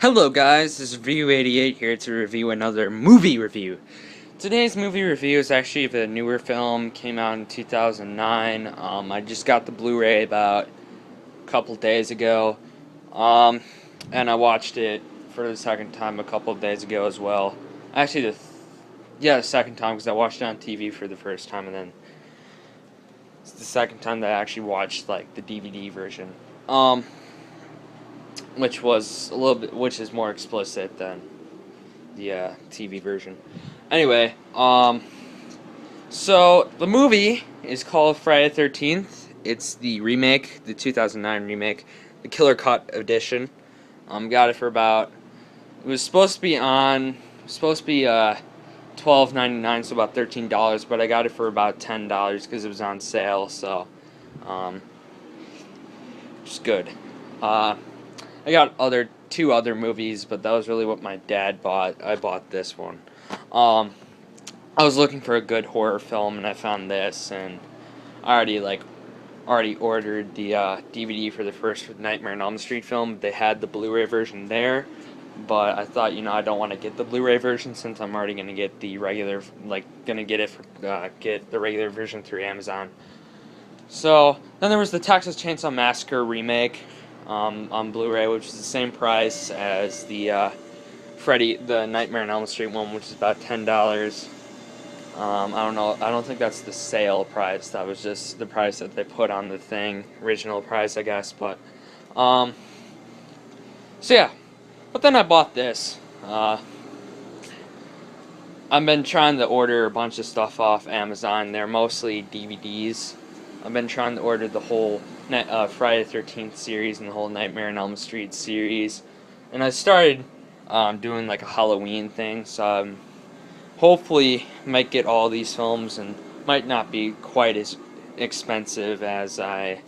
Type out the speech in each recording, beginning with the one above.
Hello guys, this is Review88 here to review another movie review. Today's movie review is actually of a newer film, came out in 2009. I just got the Blu-ray about a couple days ago, and I watched it for the second time a couple of days ago as well. Actually, the second time because I watched it on TV for the first time, and then it's the second time that I actually watched like the DVD version. Which was a little bit, which is more explicit than the TV version. Anyway, so the movie is called Friday the 13th. It's the remake, the 2009 remake, the Killer Cut edition. Got it for about. It was supposed to be $12.99, so about $13, but I got it for about $10 because it was on sale. So, just good. I got two other movies, but that was really what my dad bought. I bought this one. I was looking for a good horror film, and I found this, and I already ordered the DVD for the first Nightmare on Elm Street film. They had the Blu-ray version there, but I thought, I don't want to get the Blu-ray version since I'm already gonna get the regular, get the regular version through Amazon. So then there was the Texas Chainsaw Massacre remake on Blu-ray, which is the same price as the the Nightmare on Elm Street one, which is about $10. I don't know. I don't think that's the sale price. That was just the price that they put on the thing, original price, I guess. But so yeah. But then I bought this. I've been trying to order a bunch of stuff off Amazon. They're mostly DVDs. I've been trying to order the whole Friday the 13th series and the whole Nightmare on Elm Street series. And I started doing like a Halloween thing, so hopefully might get all these films and might not be quite as expensive as as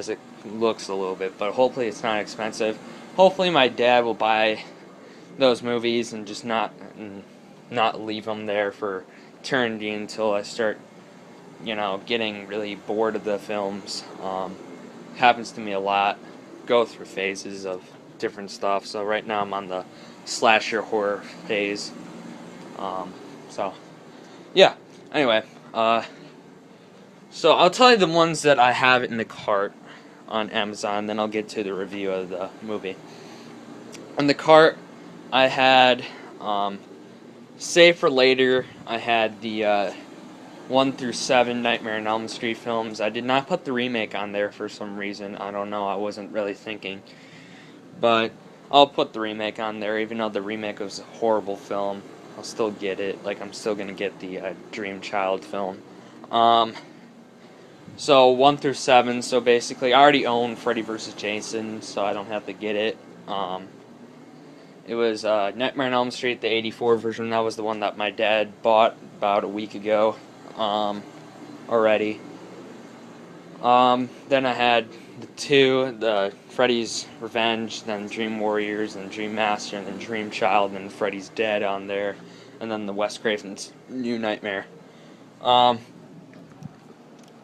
it looks a little bit, but hopefully it's not expensive. Hopefully my dad will buy those movies and just not leave them there for eternity until I start getting really bored of the films. Happens to me a lot. Go through phases of different stuff. So right now I'm on the slasher horror phase. So yeah. Anyway, so I'll tell you the ones that I have in the cart on Amazon. Then I'll get to the review of the movie. On the cart, I had save for later. I had the 1 through 7 Nightmare on Elm Street films. I did not put the remake on there for some reason. I don't know. I wasn't really thinking. But I'll put the remake on there, even though the remake was a horrible film. I'll still get it. Like, I'm still going to get the Dream Child film. So 1 through 7. So basically, I already own Freddy vs. Jason, so I don't have to get it. It was Nightmare on Elm Street, the 84 version. That was the one that my dad bought about a week ago. Already. Then I had the Freddy's Revenge, then Dream Warriors, and Dream Master, and then Dream Child, and Freddy's Dead on there, and then the Wes Craven's New Nightmare. And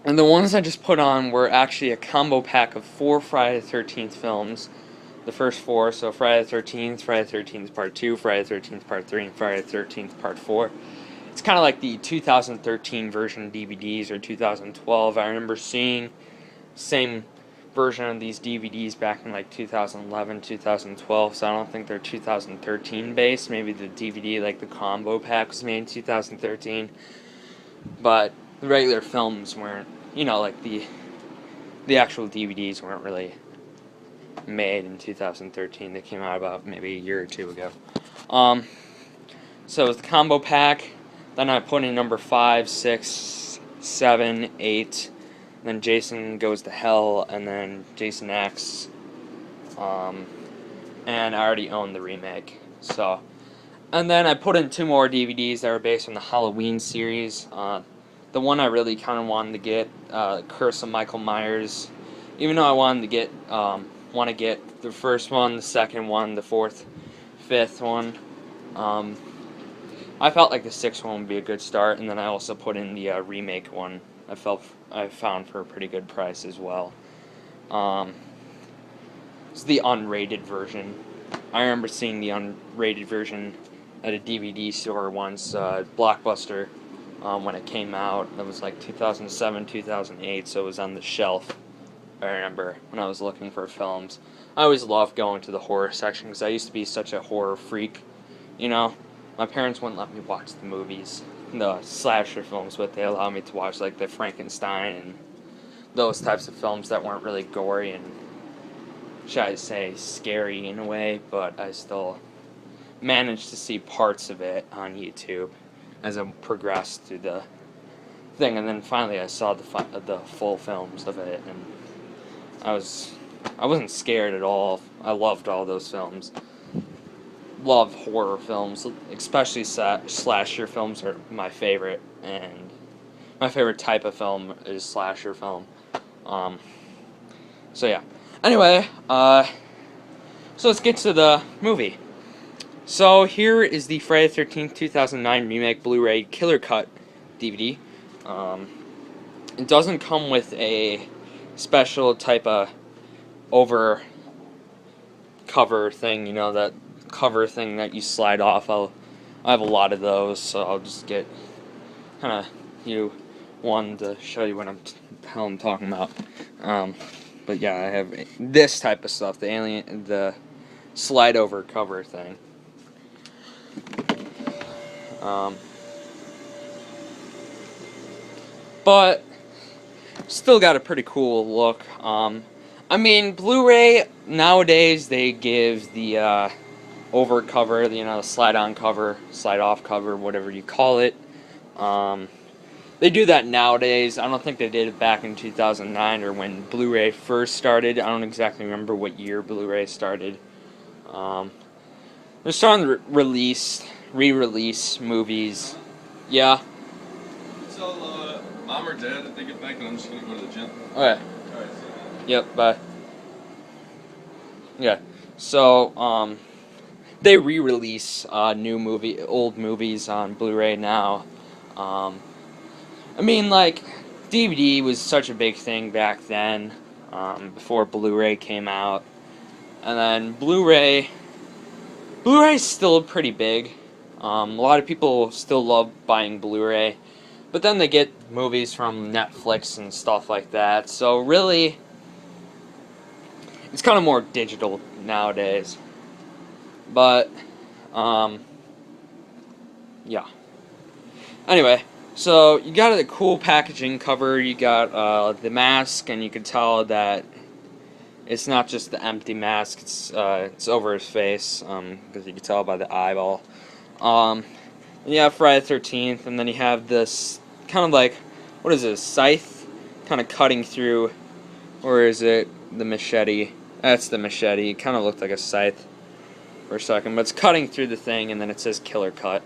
the ones I just put on were actually a combo pack of 4 Friday the 13th films. The first 4, so Friday the 13th, Friday the 13th Part 2, Friday the 13th Part 3, and Friday the 13th Part 4. It's kind of like the 2013 version DVDs or 2012. I remember seeing same version of these DVDs back in like 2011, 2012, so I don't think they're 2013 based. Maybe the DVD, like the combo pack, was made in 2013. But the regular films weren't, like the actual DVDs weren't really made in 2013. They came out about maybe a year or two ago. So it's the combo pack. Then I put in number 5, 6, 7, 8. Then Jason Goes to Hell, and then Jason X. And I already own the remake. So, and then I put in 2 more DVDs that were based on the Halloween series. The one I really kind of wanted to get, Curse of Michael Myers. Even though I wanted to get, the first one, the second one, the fourth, fifth one. I felt like the 6th one would be a good start, and then I also put in the remake one. I found for a pretty good price as well. It's the unrated version. I remember seeing the unrated version at a DVD store once, Blockbuster, when it came out. It was like 2007, 2008, so it was on the shelf. I remember when I was looking for films. I always loved going to the horror section because I used to be such a horror freak. You know, my parents wouldn't let me watch the movies, the slasher films, but they allowed me to watch like the Frankenstein and those types of films that weren't really gory and, should I say, scary in a way, but I still managed to see parts of it on YouTube as I progressed through the thing, and then finally I saw the full films of it, and I wasn't scared at all. I loved all those films. Love horror films, especially slasher films are my favorite, and my favorite type of film is slasher film. So yeah. Anyway, so let's get to the movie. So here is the Friday the 13th 2009 remake Blu-ray Killer Cut DVD. It doesn't come with a special type of over cover thing, you know, that cover thing that you slide off. I have a lot of those, so I'll just get kind of one to show you what hell I'm talking about. But yeah, I have this type of stuff, the slide over cover thing. But still got a pretty cool look. I mean, Blu-ray nowadays they give the over cover, the slide on cover, slide off cover, whatever you call it. They do that nowadays. I don't think they did it back in 2009 or when Blu-ray first started. I don't exactly remember what year Blu-ray started. They're starting to re-release movies. Yeah. So, Mom or Dad, if they get back, and I'm just gonna go to the gym. Okay. Alright, so. Yep, bye. Yeah. So, they re-release old movies on Blu-ray now. I mean, like, DVD was such a big thing back then, before Blu-ray came out. And then Blu-ray's still pretty big. A lot of people still love buying Blu-ray. But then they get movies from Netflix and stuff like that. So really, it's kind of more digital nowadays. But, yeah. Anyway, so you got a cool packaging cover. You got the mask, and you can tell that it's not just the empty mask. It's over his face, because you can tell by the eyeball. And you have Friday the 13th, and then you have this kind of like, what is this, scythe? Kind of cutting through, or is it the machete? That's the machete. It kind of looked like a scythe for a second, but it's cutting through the thing, and then it says Killer Cut.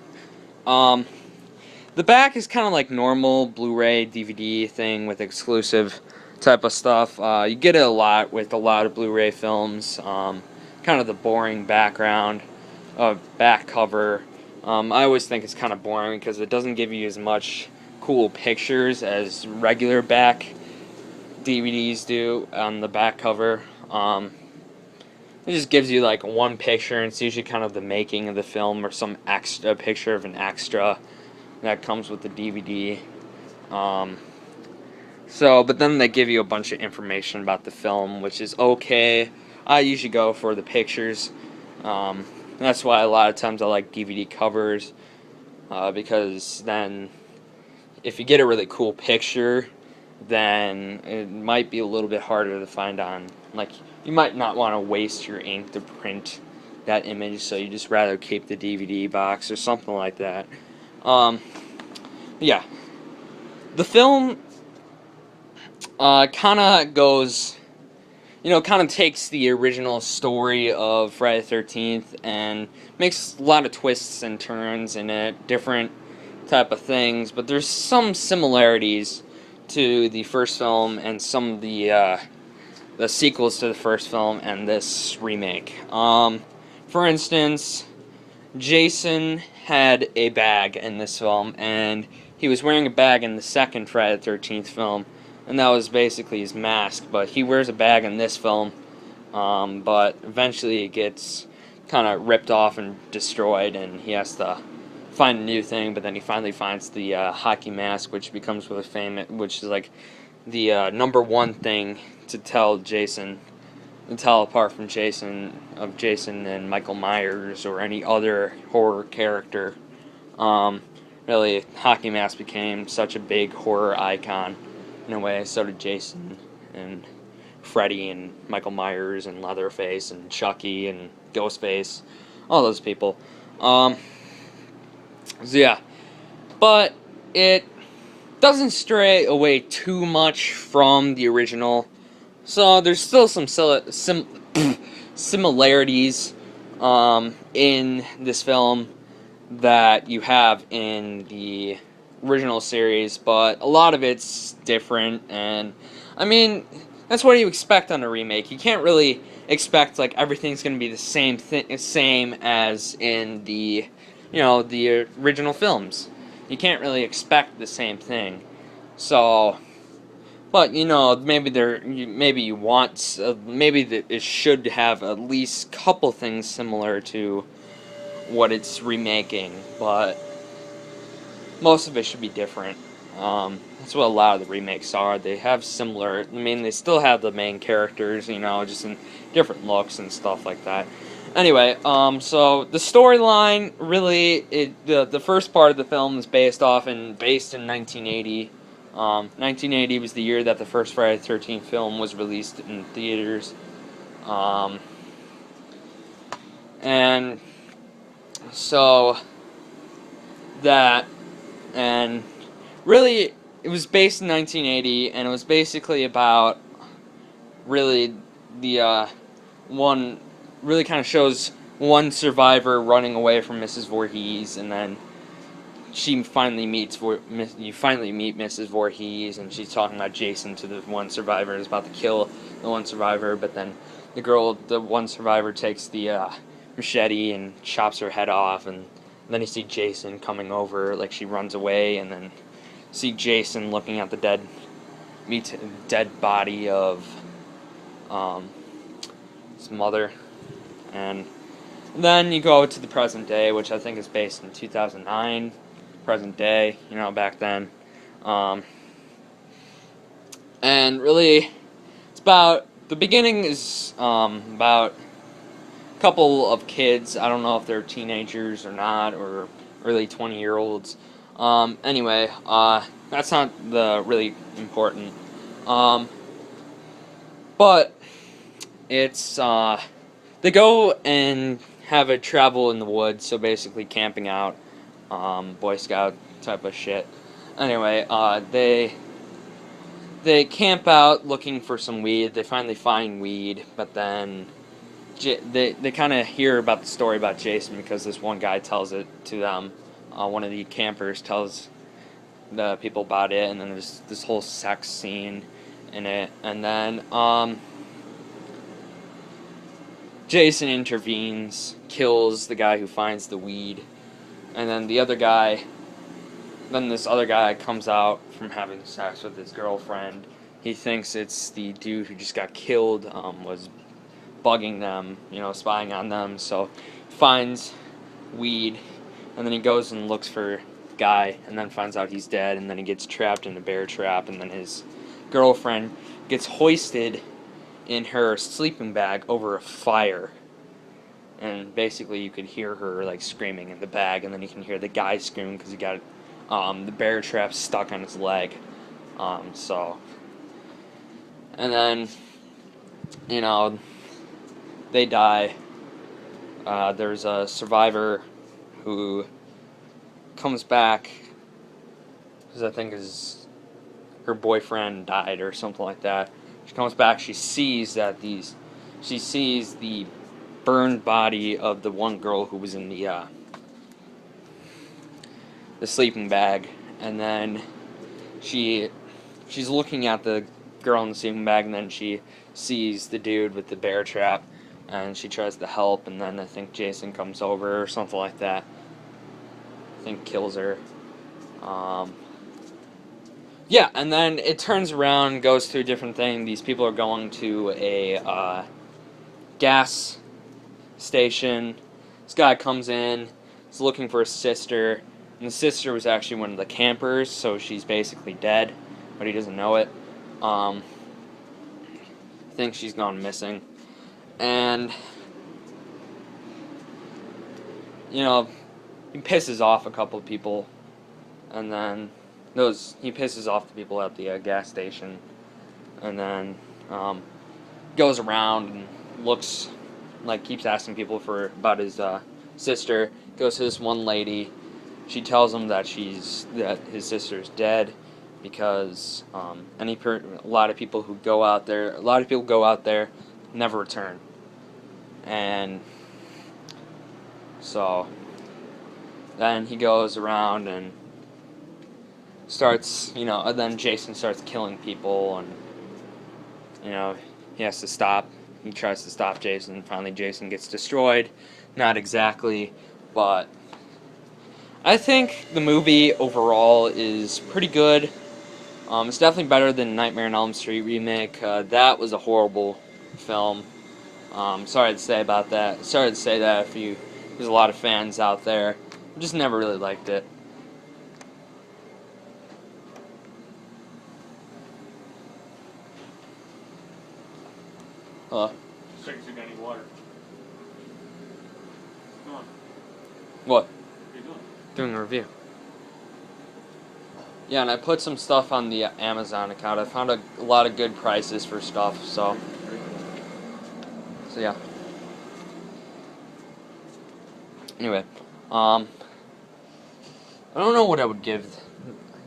The back is kind of like normal Blu-ray DVD thing with exclusive type of stuff. You get it a lot with a lot of Blu-ray films. Kind of the boring background, back cover. I always think it's kind of boring because it doesn't give you as much cool pictures as regular back DVDs do on the back cover. It just gives you like one picture, and it's usually kind of the making of the film or some extra picture of an extra that comes with the DVD. But then they give you a bunch of information about the film, which is okay. I usually go for the pictures. That's why a lot of times I like DVD covers, because then if you get a really cool picture, then it might be a little bit harder to find on. Like, you might not want to waste your ink to print that image, so you just rather keep the DVD box or something like that. Yeah. The film kind of goes, kind of takes the original story of Friday the 13th and makes a lot of twists and turns in it, different type of things, but there's some similarities to the first film and some of the sequels to the first film and this remake. For instance, Jason had a bag in this film, and he was wearing a bag in the second Friday the 13th film, and that was basically his mask, but he wears a bag in this film, but eventually it gets kind of ripped off and destroyed, and he has to find a new thing. But then he finally finds the hockey mask, which becomes really famous, which is like the number one thing to tell Jason, to tell apart from Jason and Michael Myers or any other horror character. Really, hockey mask became such a big horror icon in a way. So did Jason and Freddy and Michael Myers and Leatherface and Chucky and Ghostface, all those people. So yeah, but it doesn't stray away too much from the original. So there's still some similarities in this film that you have in the original series, but a lot of it's different, and I mean, that's what you expect on a remake. You can't really expect like everything's going to be the same as in the, the original films. You can't really expect the same thing. So, but maybe you want maybe that it should have at least a couple things similar to what it's remaking, but most of it should be different. That's what a lot of the remakes are. They have similar. I mean, they still have the main characters, just in different looks and stuff like that. Anyway, so the storyline really, the first part of the film is based in 1980. 1980 was the year that the first Friday the 13th film was released in theaters, and so that, and really, it was based in 1980, and it was basically about really the one, really kind of shows one survivor running away from Mrs. Voorhees, and then you finally meet Mrs. Voorhees, and she's talking about Jason to the one survivor, is about to kill the one survivor, but then the one survivor takes the machete and chops her head off, and then you see Jason coming over, like she runs away, and then see Jason looking at the dead body of his mother, and then you go to the present day, which I think is based in 2009, present day, back then, and really, it's about, the beginning is about a couple of kids. I don't know if they're teenagers or not, or early 20-year-olds. Anyway, that's not the really important. But it's, they go and have a travel in the woods, so basically camping out, Boy Scout type of shit. Anyway, they camp out looking for some weed. They finally find weed, but then they kind of hear about the story about Jason because this one guy tells it to them. One of the campers tells the people about it, and then there's this whole sex scene in it, and then Jason intervenes, kills the guy who finds the weed, and then this other guy comes out from having sex with his girlfriend. He thinks it's the dude who just got killed, was bugging them, spying on them, so finds weed, and then he goes and looks for the guy, and then finds out he's dead, and then he gets trapped in a bear trap, and then his girlfriend gets hoisted in her sleeping bag over a fire, and basically you could hear her like screaming in the bag, and then you can hear the guy screaming because he got the bear trap stuck on his leg. And then they die. There's a survivor who comes back because I think her boyfriend died or something like that. She comes back. She sees the burned body of the one girl who was in the sleeping bag, and then she's looking at the girl in the sleeping bag, and then she sees the dude with the bear trap, and she tries to help, and then I think Jason comes over or something like that. I think kills her. Yeah, and then it turns around, goes to a different thing. These people are going to a gas station. This guy comes in, he's looking for his sister, and the sister was actually one of the campers, so she's basically dead, but he doesn't know it. I think she's gone missing. And, you know, he pisses off a couple of people, and then he pisses off the people at the gas station, and then goes around and looks, like, keeps asking people about his sister. Goes to this one lady. She tells him that his sister's dead because a lot of people go out there, never return, and so then he goes around and starts, and then Jason starts killing people, and he has to stop. He tries to stop Jason. Finally, Jason gets destroyed. Not exactly, but I think the movie overall is pretty good. It's definitely better than Nightmare on Elm Street remake. That was a horrible film. Sorry to say about that. Sorry to say that if there's a lot of fans out there. I just never really liked it. Just checking if you got any water. Come on. What? What are you doing? Doing a review. Yeah, and I put some stuff on the Amazon account. I found a lot of good prices for stuff, so yeah. Anyway, I don't know what I would give.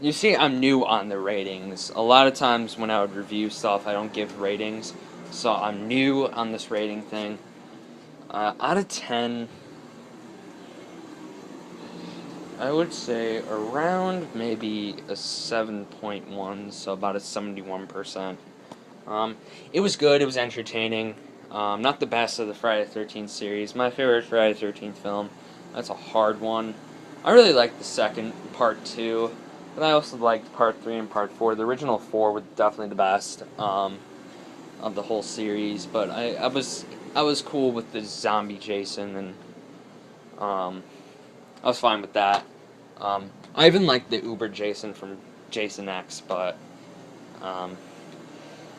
You see, I'm new on the ratings. A lot of times when I would review stuff, I don't give ratings. So I'm new on this rating thing. Out of 10, I would say around maybe a 7.1, so about a 71%. It was good, it was entertaining. Not the best of the Friday the 13th series. My favorite Friday the 13th film. That's a hard one. I really liked the second, part 2, but I also liked part 3 and part 4. The original 4 were definitely the best of the whole series, but I was cool with the zombie Jason, and I was fine with that. I even liked the Uber Jason from Jason X, but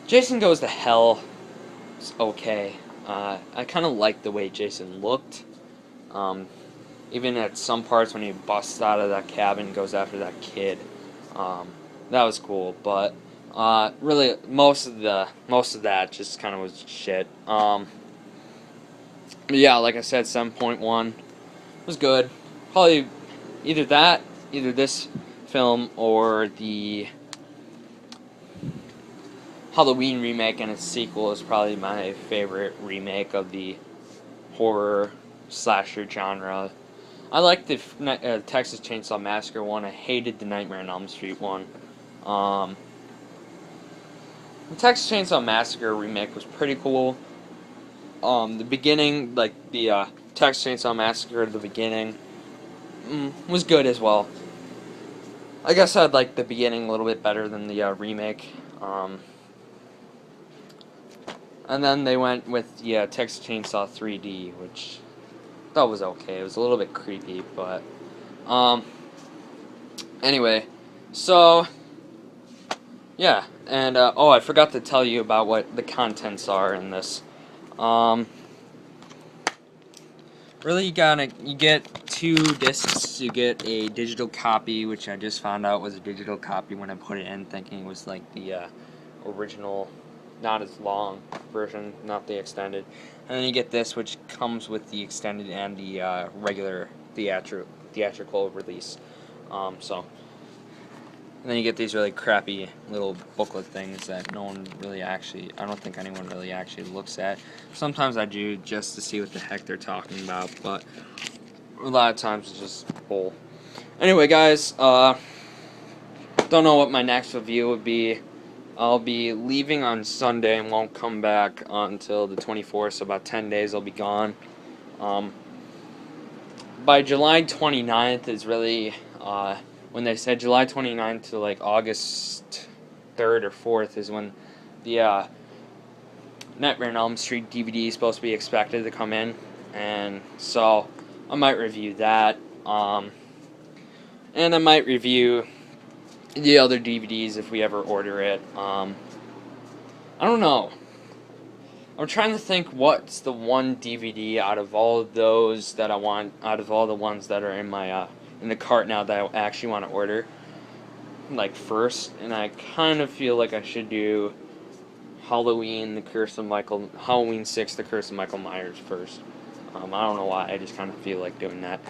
Jason Goes to Hell is okay. I kind of liked the way Jason looked. Even at some parts when he busts out of that cabin and goes after that kid. That was cool, but really most of that just kind of was shit. But yeah, like I said, 7.1 was good. Probably either this film or the Halloween remake and its sequel is probably my favorite remake of the horror slasher genre. I liked the Texas Chainsaw Massacre one. I hated the Nightmare on Elm Street one. The Texas Chainsaw Massacre remake was pretty cool. The beginning, like the Texas Chainsaw Massacre at the beginning, was good as well. I guess I'd like the beginning a little bit better than the remake. And then they went with the Texas Chainsaw 3D, which I thought was okay. It was a little bit creepy, but anyway, so yeah, and oh, I forgot to tell you about what the contents are in this. Really, you get 2 discs. You get a digital copy, which I just found out was a digital copy when I put it in, thinking it was like the original, not as long version, not the extended. And then you get this, which comes with the extended and the regular theatrical release. And then you get these really crappy little booklet things that no one really actually, I don't think anyone really actually looks at. Sometimes I do just to see what the heck they're talking about, but a lot of times it's just bull. Anyway, guys, don't know what my next review would be. I'll be leaving on Sunday and won't come back until the 24th, so about 10 days I'll be gone. By July 29th is really, when they said July 29th to like August 3rd or 4th is when the Nightmare on Elm Street DVD is supposed to be expected to come in. and so I might review that. And I might review the other DVDs if we ever order it. I don't know. I'm trying to think what's the one DVD out of all of those that I want, out of all the ones that are in my in the cart now that I actually want to order, like first. And I kind of feel like I should do Halloween 6, The Curse of Michael Myers first. I don't know why, I just kind of feel like doing that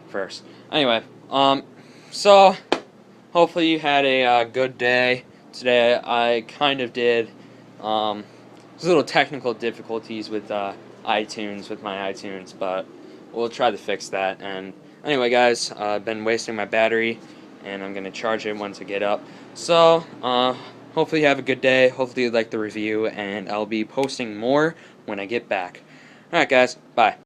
first. Anyway, so hopefully you had a good day today. I kind of did. There's little technical difficulties with iTunes, with my iTunes, but we'll try to fix that. And anyway, guys, I've been wasting my battery, and I'm gonna charge it once I get up. So hopefully you have a good day. Hopefully you like the review, and I'll be posting more when I get back. All right, guys, bye.